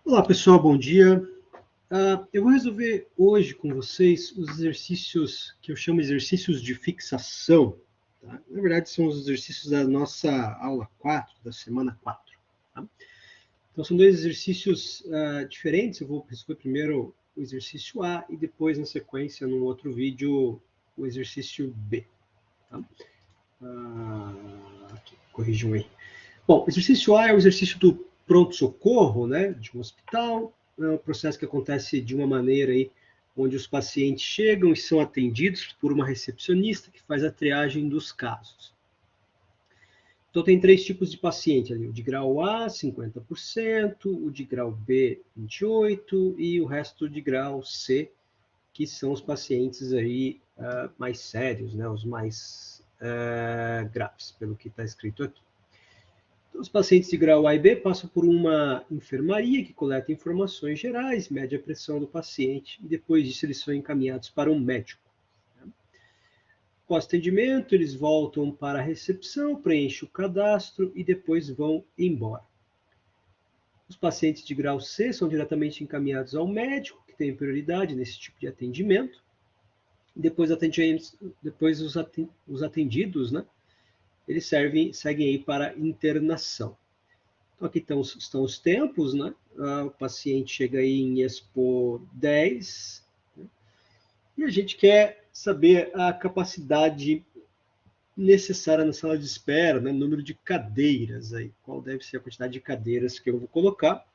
Olá pessoal, bom dia. Eu vou resolver hoje com vocês os exercícios que eu chamo de exercícios de fixação. Tá? Na verdade, são os exercícios da nossa aula 4, da semana 4. Tá? Então, são dois exercícios diferentes. Eu vou resolver primeiro o exercício A e depois, na sequência, no outro vídeo, o exercício B. Tá? Aqui, corrijam aí. Bom, o exercício A é o exercício do pronto-socorro, né, de um hospital. É um processo que acontece de uma maneira aí, onde os pacientes chegam e são atendidos por uma recepcionista que faz a triagem dos casos. Então, tem três tipos de paciente ali: o de grau A, 50%, o de grau B, 28%, e o resto de grau C, que são os pacientes aí mais sérios, né, os mais graves, pelo que está escrito aqui. Então, os pacientes de grau A e B passam por uma enfermaria que coleta informações gerais, mede a pressão do paciente e depois disso eles são encaminhados para um médico. Pós-atendimento, eles voltam para a recepção, preenchem o cadastro e depois vão embora. Os pacientes de grau C são diretamente encaminhados ao médico, que tem prioridade nesse tipo de atendimento. Depois os atendidos, né, eles seguem aí para internação. Então, aqui estão os tempos, né? O paciente chega aí em Expo 10, né? E a gente quer saber a capacidade necessária na sala de espera, né? Número de cadeiras aí, qual deve ser a quantidade de cadeiras que eu vou colocar.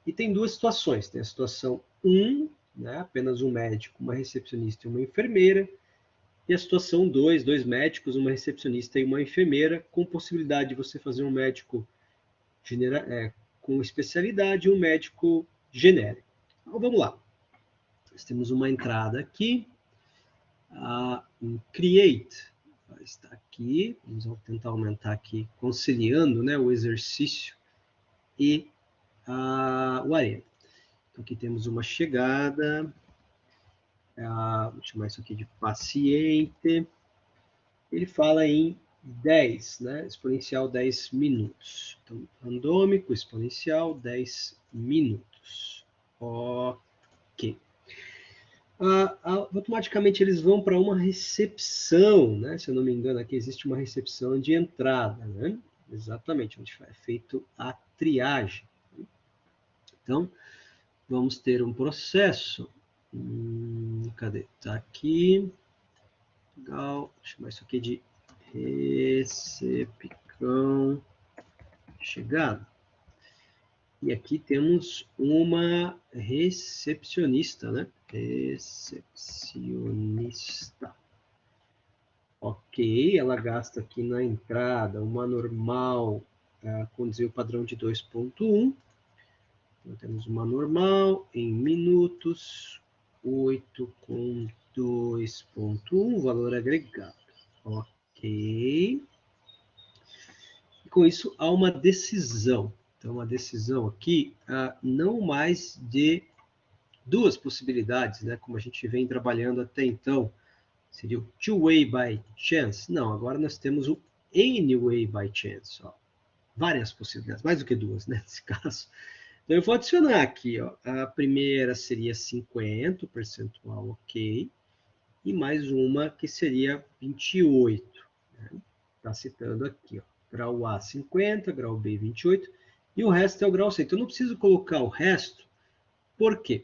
E tem duas situações, tem a situação 1, né? Apenas um médico, uma recepcionista e uma enfermeira, e a situação 2, dois médicos, uma recepcionista e uma enfermeira, com possibilidade de você fazer um médico com especialidade e um médico genérico. Então, vamos lá. Nós temos uma entrada aqui, um create, está aqui, vamos tentar aumentar aqui, conciliando, né, o exercício e o arena. Então, aqui temos uma chegada, vou chamar isso aqui de paciente, ele fala em 10, né, exponencial 10 minutos. Então, randômico, exponencial, 10 minutos. Ok. Automaticamente eles vão para uma recepção, né? Se eu não me engano, aqui existe uma recepção de entrada, né? Exatamente, onde é feito a triagem. Então, vamos ter um processo. Cadê? Está aqui. Legal. Vou chamar isso aqui de recepção chegada. E aqui temos uma recepcionista, né? Recepcionista. Ok, ela gasta aqui na entrada uma normal com desvio padrão de 2.1. Então, temos uma normal em minutos, 8 com 2.1, valor agregado. Ok. E com isso, há uma decisão. Então, uma decisão aqui, não mais de duas possibilidades, né? Como a gente vem trabalhando até então. Seria o two-way by chance. Não, agora nós temos o any-way by chance. Ó. Várias possibilidades, mais do que duas, né, nesse caso. Então, eu vou adicionar aqui. Ó. A primeira seria 50, percentual ok. E mais uma que seria 28. Né? Está citando aqui. Ó. Grau A, 50, grau B, 28. E o resto é o grau C. Então, eu não preciso colocar o resto. Por quê?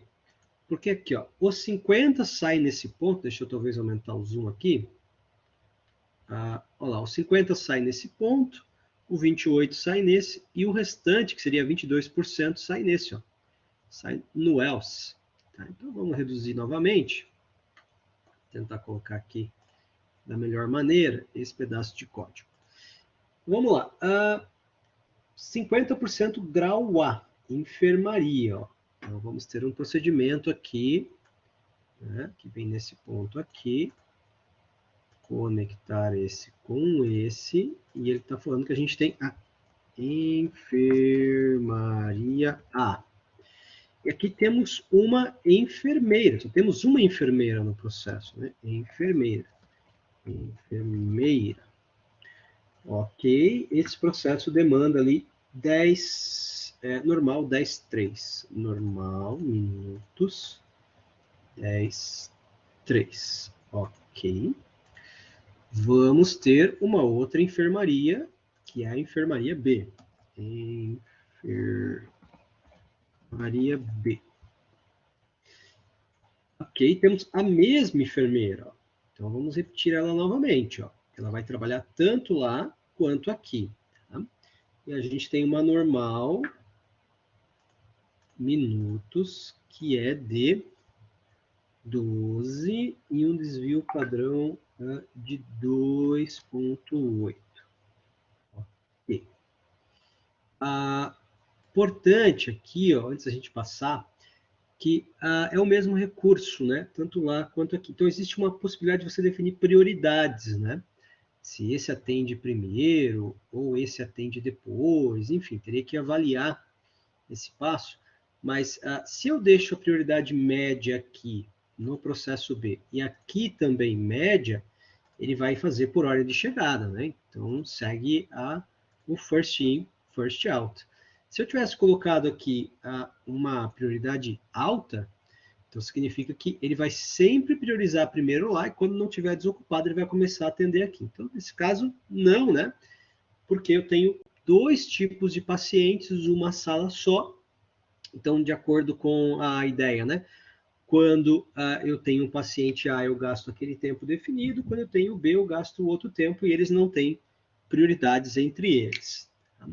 Porque aqui, ó, os 50 sai nesse ponto. Deixa eu talvez aumentar o zoom aqui. Olha lá, o 50 sai nesse ponto, o 28 sai nesse, e o restante, que seria 22%, sai nesse, ó, sai no else. Tá? Então vamos reduzir novamente, tentar colocar aqui da melhor maneira esse pedaço de código. Vamos lá, 50% grau A, enfermaria. Ó. Então vamos ter um procedimento aqui, né, que vem nesse ponto aqui, conectar esse com esse, e ele está falando que a gente tem a enfermaria A. E aqui temos uma enfermeira, só temos uma enfermeira no processo, né? Enfermeira. Ok, esse processo demanda ali 10 normal 10, 3. Normal, minutos, 10, 3. Ok. Vamos ter uma outra enfermaria, que é a enfermaria B. Enfermaria B. Ok, temos a mesma enfermeira. Ó. Então, vamos repetir ela novamente. Ó. Ela vai trabalhar tanto lá quanto aqui. Tá? E a gente tem uma normal, minutos, que é de 12 e um desvio padrão de 2,8. Ok. Importante aqui, ó, antes da gente passar, que é o mesmo recurso, né? Tanto lá quanto aqui. Então, existe uma possibilidade de você definir prioridades, né? Se esse atende primeiro ou esse atende depois, enfim, teria que avaliar esse passo. Mas se eu deixo a prioridade média aqui no processo B e aqui também média, ele vai fazer por ordem de chegada, né? Então, segue o first in, first out. Se eu tivesse colocado aqui uma prioridade alta, então significa que ele vai sempre priorizar primeiro lá e quando não tiver desocupado, ele vai começar a atender aqui. Então, nesse caso, não, né? Porque eu tenho dois tipos de pacientes, uma sala só. Então, de acordo com a ideia, né? Quando eu tenho um paciente A, eu gasto aquele tempo definido. Quando eu tenho B, eu gasto outro tempo e eles não têm prioridades entre eles. Tá?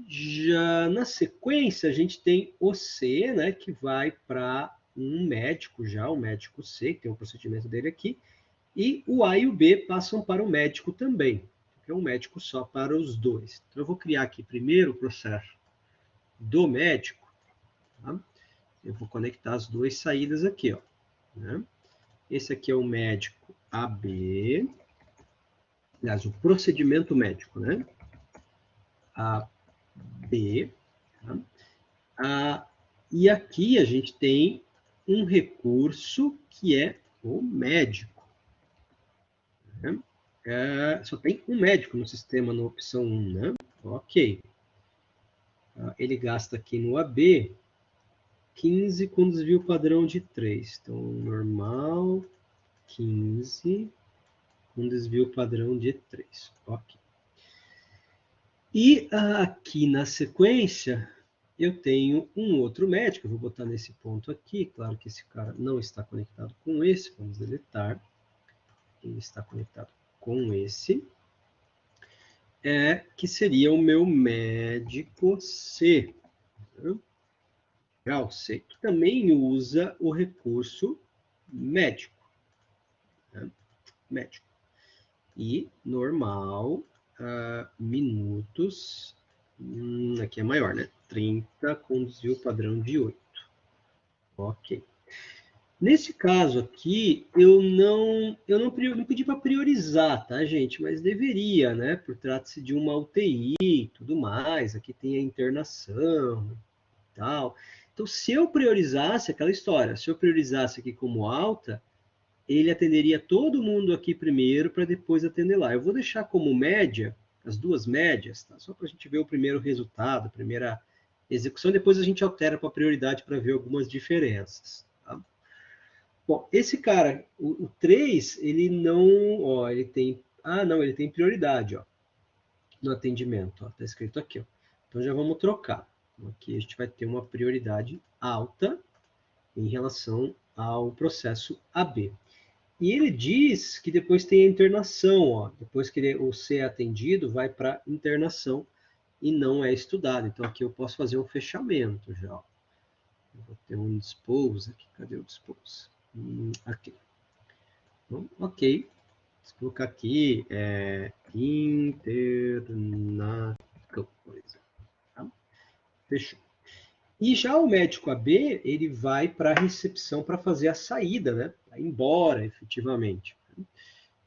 Já na sequência, a gente tem o C, né, que vai para um médico já, o médico C, que tem o procedimento dele aqui, e o A e o B passam para o médico também, que é um médico só para os dois. Então, eu vou criar aqui primeiro o processo do médico, tá? Eu vou conectar as duas saídas aqui, ó, né? Esse aqui é o médico AB, aliás, o procedimento médico, né? AB, tá? E aqui a gente tem um recurso que é o médico. Né? Só tem um médico no sistema, na opção 1, né? Ok. Ele gasta aqui no AB 15 com desvio padrão de 3. Então, normal, 15 com desvio padrão de 3. Ok. E aqui na sequência, eu tenho um outro médico, eu vou botar nesse ponto aqui, claro que esse cara não está conectado com esse, vamos deletar. Ele está conectado com esse, que seria o meu médico C. Legal, C, que também usa o recurso médico. Né? Médico. E normal, minutos, aqui é maior, né? 30 com desvio padrão de 8. Ok. Nesse caso aqui, eu não pedi para priorizar, tá, gente? Mas deveria, né? Por trata-se de uma UTI e tudo mais. Aqui tem a internação e tal. Então, se eu priorizasse aquela história, se eu priorizasse aqui como alta, ele atenderia todo mundo aqui primeiro para depois atender lá. Eu vou deixar como média, as duas médias, tá? Só para a gente ver o primeiro resultado, a primeira execução, depois a gente altera para prioridade para ver algumas diferenças. Tá? Bom, esse cara, o 3, ele não, ó, ele tem, não, ele tem prioridade, ó, no atendimento, ó, tá escrito aqui, ó. Então já vamos trocar. Aqui a gente vai ter uma prioridade alta em relação ao processo AB. E ele diz que depois tem a internação, ó, depois que o C é atendido, vai para internação e não é estudado. Então aqui eu posso fazer um fechamento já, ó. Eu vou ter um dispose aqui, cadê o dispose? Aqui. Então, ok. Vou colocar aqui internação, por exemplo. Tá? Fechou. E já o médico AB, ele vai para a recepção para fazer a saída, né? Para ir embora, efetivamente.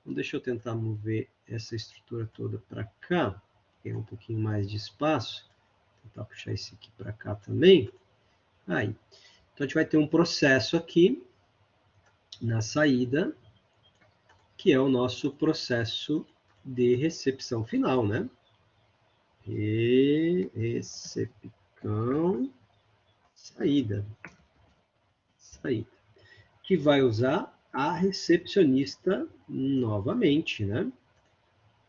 Então, deixa eu tentar mover essa estrutura toda para cá, ter um pouquinho mais de espaço. Vou tentar puxar esse aqui para cá também. Aí. Então, a gente vai ter um processo aqui na saída, que é o nosso processo de recepção final, né? Recepção Então, saída. Que vai usar a recepcionista novamente, né?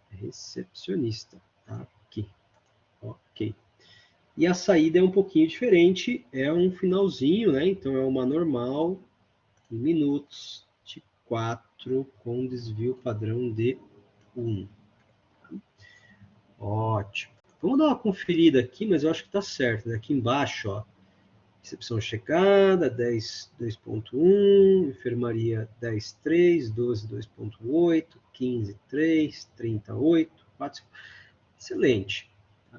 Recepcionista. Aqui. Ok. E a saída é um pouquinho diferente, é um finalzinho, né? Então, é uma normal em minutos de 4 com desvio padrão de 1. Ótimo. Vamos dar uma conferida aqui, mas eu acho que está certo, né? Aqui embaixo, ó, recepção chegada, 10.2.1, enfermaria 10.3, 12.2.8, 15.3, 38, 4. Excelente.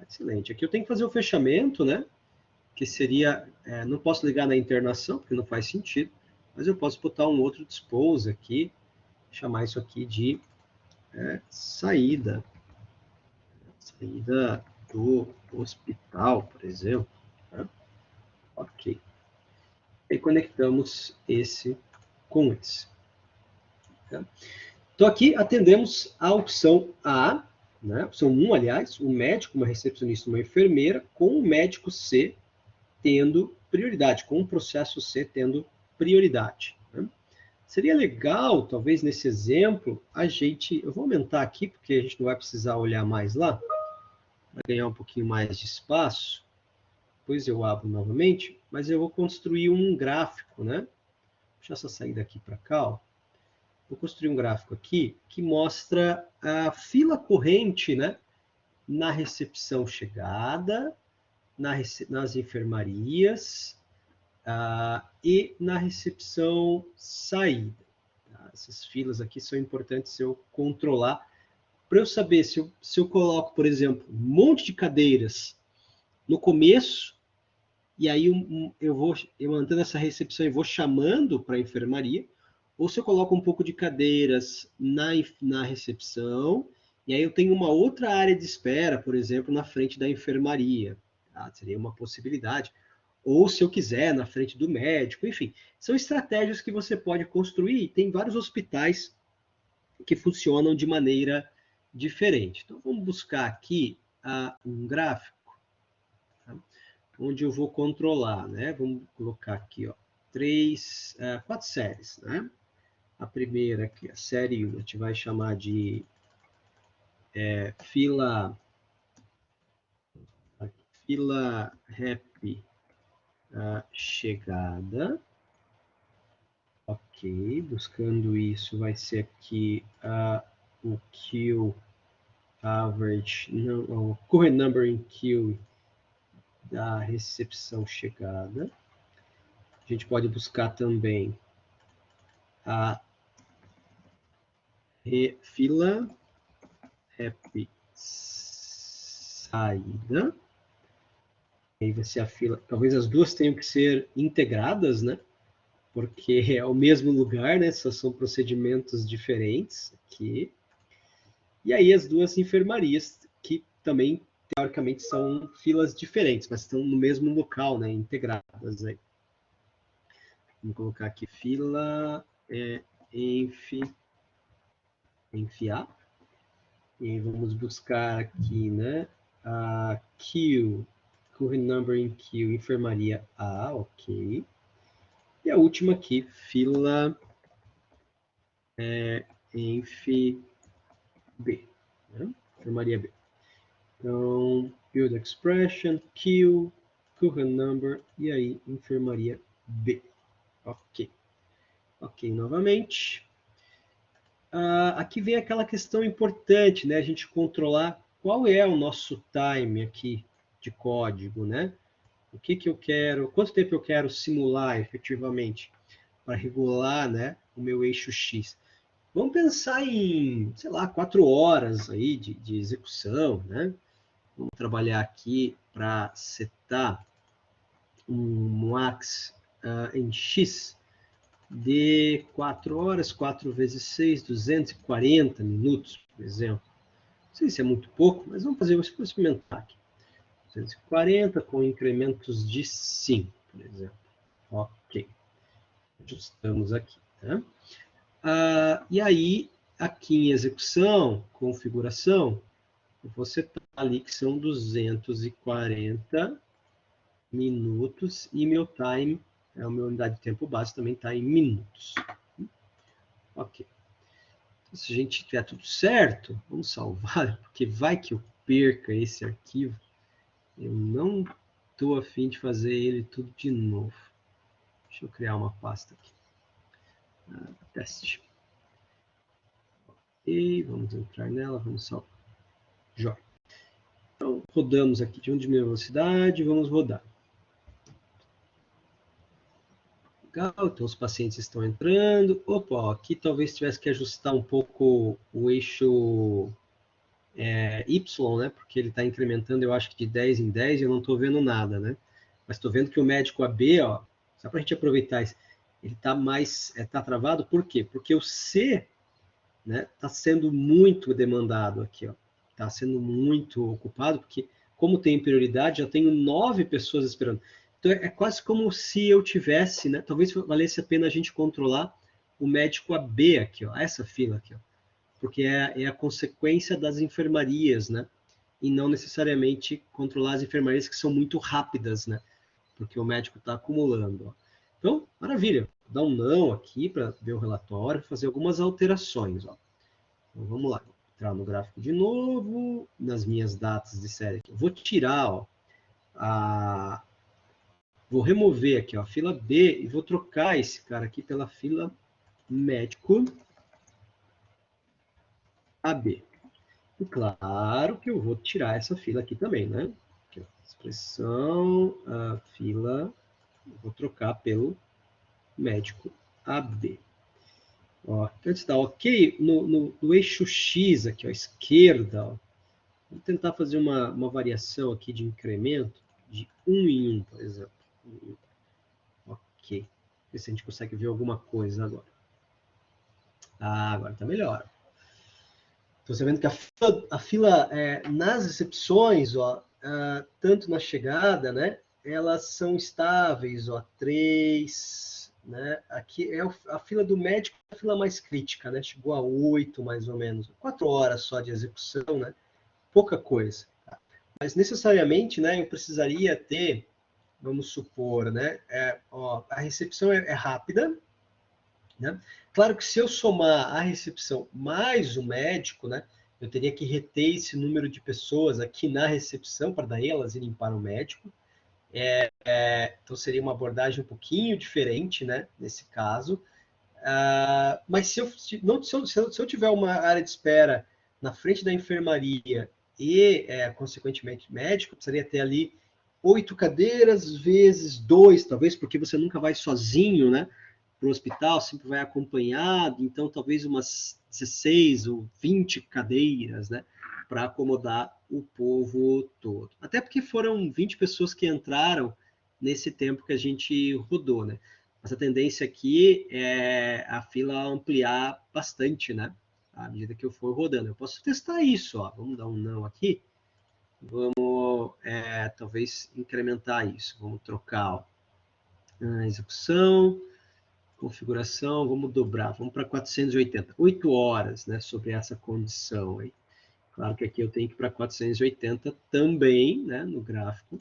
Excelente. Aqui eu tenho que fazer o fechamento, né? Que seria, não posso ligar na internação, porque não faz sentido, mas eu posso botar um outro dispose aqui, chamar isso aqui de saída. Saída do hospital, por exemplo. Tá? Ok. E conectamos esse com esse. Tá? Então, aqui atendemos a opção A, né? Opção 1, aliás, um médico, uma recepcionista, uma enfermeira, com o médico C tendo prioridade, com o processo C tendo prioridade. Né? Seria legal, talvez nesse exemplo, eu vou aumentar aqui, porque a gente não vai precisar olhar mais lá, para ganhar um pouquinho mais de espaço. Depois eu abro novamente, mas eu vou construir um gráfico, né? Deixa essa saída aqui para cá, ó. Vou construir um gráfico aqui que mostra a fila corrente, né? Na recepção chegada, nas enfermarias e na recepção saída. Tá? Essas filas aqui são importantes eu controlar para eu saber se eu coloco, por exemplo, um monte de cadeiras no começo, e aí eu mantendo essa recepção e vou chamando para a enfermaria, ou se eu coloco um pouco de cadeiras na recepção, e aí eu tenho uma outra área de espera, por exemplo, na frente da enfermaria. Tá? Seria uma possibilidade. Ou se eu quiser, na frente do médico, enfim. São estratégias que você pode construir, e tem vários hospitais que funcionam de maneira diferente. Então, vamos buscar aqui um gráfico, tá? Onde eu vou controlar, né? Vamos colocar aqui, ó, 4 séries, né? A primeira aqui, a série 1, a gente vai chamar de fila rep chegada. Ok, buscando isso, vai ser aqui o queue average, o current number in queue da recepção chegada. A gente pode buscar também a fila rep saída. Aí vai ser a fila, talvez as duas tenham que ser integradas, né? Porque é o mesmo lugar, né? Só são procedimentos diferentes aqui. E aí as duas enfermarias, que também, teoricamente, são filas diferentes, mas estão no mesmo local, né? Integradas aí. Vamos colocar aqui fila enfiar. E vamos buscar aqui, né? A queue, current number in queue, enfermaria A, ok. E a última aqui, fila enf B, né? Enfermaria B. Então, build expression, queue, current number, e aí, enfermaria B. Ok. Ok, novamente. Aqui vem aquela questão importante, né? A gente controlar qual é o nosso time aqui de código, né? O que eu quero, quanto tempo eu quero simular efetivamente para regular, né, o meu eixo X. Vamos pensar em, sei lá, 4 horas aí de execução, né? Vamos trabalhar aqui para setar um max em X de 4 horas, 4 vezes 6, 240 minutos, por exemplo. Não sei se é muito pouco, mas vamos experimentar aqui. 240 com incrementos de 5, por exemplo. Ok. Ajustamos aqui. Tá? E aí, aqui em execução, configuração, eu vou setar ali que são 240 minutos, e meu time, a minha unidade de tempo base também está em minutos. Ok. Então, se a gente tiver tudo certo, vamos salvar, porque vai que eu perca esse arquivo. Eu não estou a fim de fazer ele tudo de novo. Deixa eu criar uma pasta aqui. Teste. E vamos entrar nela, vamos salvar. Joia. Então, rodamos aqui, de onde minha velocidade, vamos rodar. Legal, então os pacientes estão entrando. Opa, aqui talvez tivesse que ajustar um pouco o eixo Y, né? Porque ele está incrementando, eu acho que de 10 em 10 e eu não estou vendo nada, né? Mas estou vendo que o médico AB, ó, só para a gente aproveitar isso, ele está mais, está travado, por quê? Porque o C, né, está sendo muito demandado aqui, ó. Está sendo muito ocupado, porque como tem prioridade, já tenho 9 pessoas esperando. Então é quase como se eu tivesse, né? Talvez valesse a pena a gente controlar o médico AB aqui, ó, essa fila aqui, ó, porque é a consequência das enfermarias, né? E não necessariamente controlar as enfermarias que são muito rápidas, né? Porque o médico está acumulando. Ó. Então, maravilha. Vou dar um não aqui para ver o relatório, fazer algumas alterações. Ó. Então, vamos lá. Vou entrar no gráfico de novo, nas minhas datas de série aqui. Eu vou tirar, ó, vou remover aqui, ó, a fila B e vou trocar esse cara aqui pela fila médico AB. E claro que eu vou tirar essa fila aqui também, né? Aqui, ó, expressão, a fila, vou trocar pelo médico AB. Ó, então está ok no eixo X aqui, ó, esquerda, ó, vou tentar fazer uma variação aqui de incremento de 1 em 1, por exemplo. Ok. Ver se a gente consegue ver alguma coisa agora. Ah, agora está melhor. Então, você vendo que a fila nas recepções, ó, tanto na chegada, né, elas são estáveis, ó, 3, né, aqui é a fila do médico, a fila mais crítica, né, chegou a 8 mais ou menos, 4 horas só de execução, né, pouca coisa. Mas necessariamente, né, eu precisaria ter, vamos supor, né, ó, a recepção é rápida, né? Claro que se eu somar a recepção mais o médico, né, eu teria que reter esse número de pessoas aqui na recepção para daí elas irem para o médico. Então seria uma abordagem um pouquinho diferente, né, nesse caso. Mas se eu tiver uma área de espera na frente da enfermaria e, consequentemente, médico, precisaria ter ali 8 cadeiras vezes 2, talvez, porque você nunca vai sozinho, né? Para o hospital, sempre vai acompanhado, então talvez umas 16 ou 20 cadeiras, né, para acomodar o povo todo. Até porque foram 20 pessoas que entraram nesse tempo que a gente rodou, né? Mas a tendência aqui é a fila ampliar bastante, né? À medida que eu for rodando. Eu posso testar isso, ó. Vamos dar um não aqui. Vamos, talvez, incrementar isso. Vamos trocar, ó, a execução, configuração, vamos dobrar, vamos para 480, 8 horas, né, sobre essa condição aí. Claro que aqui eu tenho que ir para 480 também, né, no gráfico,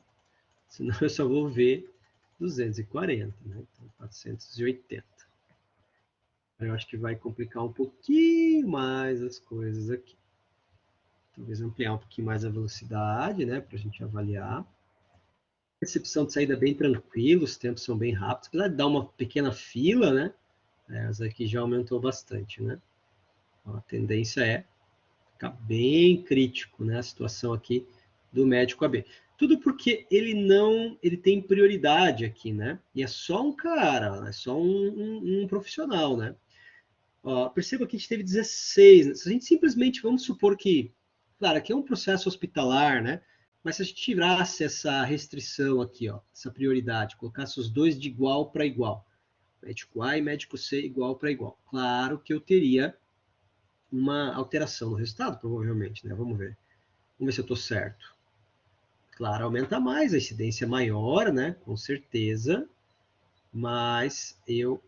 senão eu só vou ver 240, né, então 480. Eu acho que vai complicar um pouquinho mais as coisas aqui. Talvez ampliar um pouquinho mais a velocidade, né, para a gente avaliar. Recepção de saída bem tranquila, os tempos são bem rápidos, apesar de dar uma pequena fila, né, essa aqui já aumentou bastante, né. A tendência é ficar bem crítico, né, a situação aqui do médico AB. Tudo porque ele tem prioridade aqui, né? E é só um cara, é só um profissional, né? Ó, perceba que a gente teve 16, né? Se a gente simplesmente, vamos supor que, claro, aqui é um processo hospitalar, né? Mas se a gente tirasse essa restrição aqui, ó, essa prioridade, colocasse os dois de igual para igual, médico A e médico C igual para igual, claro que eu teria uma alteração no resultado, provavelmente, né? Vamos ver. Vamos ver se eu estou certo. Claro, aumenta mais, a incidência é maior, né? Com certeza. Mas eu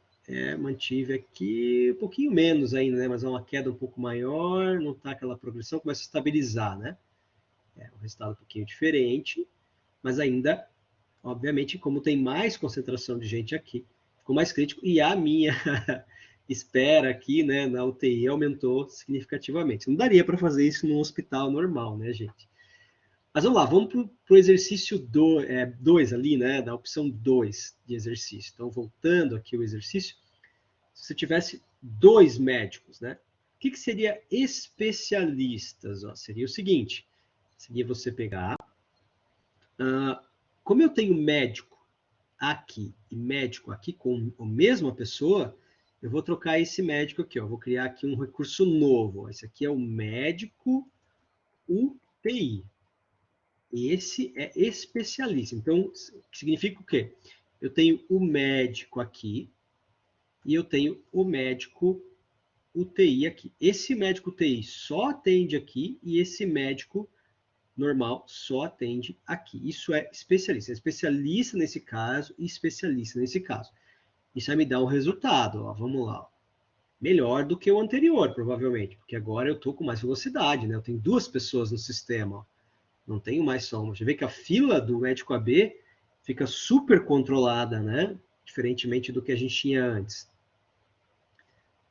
mantive aqui um pouquinho menos ainda, né? Mas é uma queda um pouco maior, não está aquela progressão, começa a estabilizar, né? É um resultado um pouquinho diferente, mas ainda obviamente, como tem mais concentração de gente aqui, ficou mais crítico, e a minha espera aqui, né, na UTI aumentou significativamente. Não daria para fazer isso num hospital normal, né, gente? Mas vamos lá, vamos para o exercício 2 ali, né, da opção 2 de exercício. Então, voltando aqui o exercício, se você tivesse 2 médicos, né, o que seria especialistas? Ó, seria o seguinte, seria você pegar, como eu tenho médico aqui e médico aqui com a mesma pessoa, eu vou trocar esse médico aqui, ó, vou criar aqui um recurso novo. Esse aqui é o médico UTI. Esse é especialista. Então, significa o quê? Eu tenho o médico aqui e eu tenho o médico UTI aqui. Esse médico UTI só atende aqui e esse médico normal só atende aqui. Isso é especialista. É especialista nesse caso e especialista nesse caso. Isso vai me dar um resultado. Ó. Vamos lá. Ó. Melhor do que o anterior, provavelmente, porque agora eu estou com mais velocidade, né? Eu tenho 2 pessoas no sistema. Ó. Não tenho mais só uma. Você vê que a fila do médico AB fica super controlada, né? Diferentemente do que a gente tinha antes.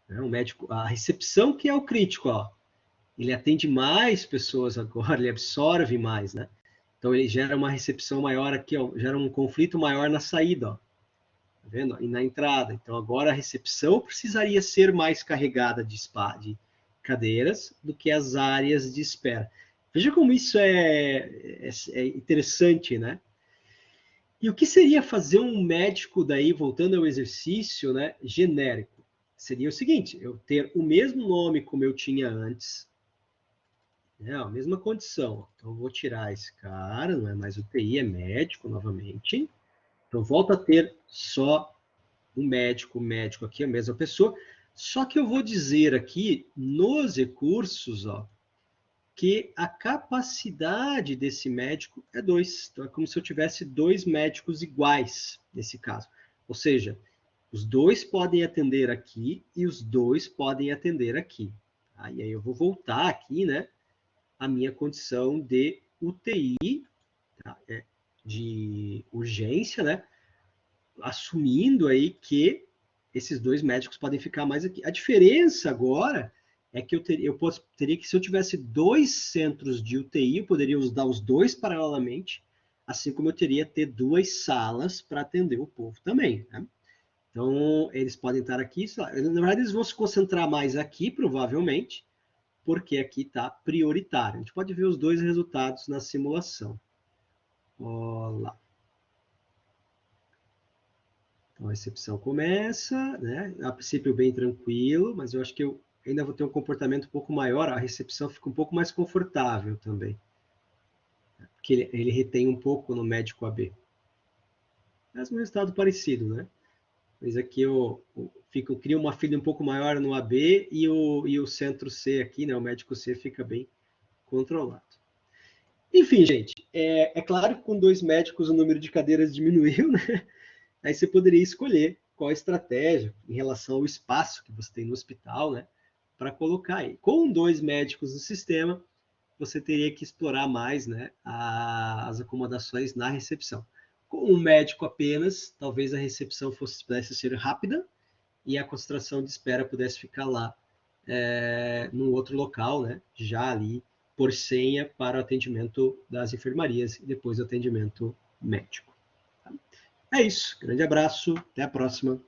O médico, a recepção que é o crítico, ó. Ele atende mais pessoas agora, ele absorve mais, né? Então ele gera uma recepção maior aqui, ó, gera um conflito maior na saída, ó. Tá vendo? E na entrada. Então agora a recepção precisaria ser mais carregada de cadeiras do que as áreas de espera. Veja como isso é interessante, né? E o que seria fazer um médico daí, voltando ao exercício, né, genérico? Seria o seguinte, eu ter o mesmo nome como eu tinha antes, né, a mesma condição. Então, eu vou tirar esse cara, não é mais UTI, é médico novamente. Então, volta a ter só um médico aqui, a mesma pessoa. Só que eu vou dizer aqui, nos recursos, ó, que a capacidade desse médico é 2. Então, é como se eu tivesse 2 médicos iguais, nesse caso. Ou seja, os 2 podem atender aqui e os 2 podem atender aqui. E aí eu vou voltar aqui, né, a minha condição de UTI, tá? De urgência, né? Assumindo aí que esses 2 médicos podem ficar mais aqui. A diferença agora é que teria que, se eu tivesse 2 centros de UTI, eu poderia usar os 2 paralelamente, assim como eu teria ter 2 salas para atender o povo também, né? Então, eles podem estar aqui, na verdade, eles vão se concentrar mais aqui, provavelmente, porque aqui está prioritário. A gente pode ver os 2 resultados na simulação. Olá. Então, a recepção começa, né? A princípio bem tranquilo, mas eu acho que eu ainda vou ter um comportamento um pouco maior, a recepção fica um pouco mais confortável também. Porque ele retém um pouco no médico AB. Mas um resultado parecido, né? Mas aqui eu crio uma fila um pouco maior no AB e o centro C aqui, né? O médico C fica bem controlado. Enfim, gente, é claro que com 2 médicos o número de cadeiras diminuiu, né? Aí você poderia escolher qual a estratégia em relação ao espaço que você tem no hospital, né? Para colocar aí. Com 2 médicos no sistema, você teria que explorar mais, né, as acomodações na recepção. Com um médico apenas, talvez a recepção pudesse ser rápida e a concentração de espera pudesse ficar lá, num outro local, né, já ali por senha para o atendimento das enfermarias e depois o atendimento médico. É isso. Grande abraço. Até a próxima.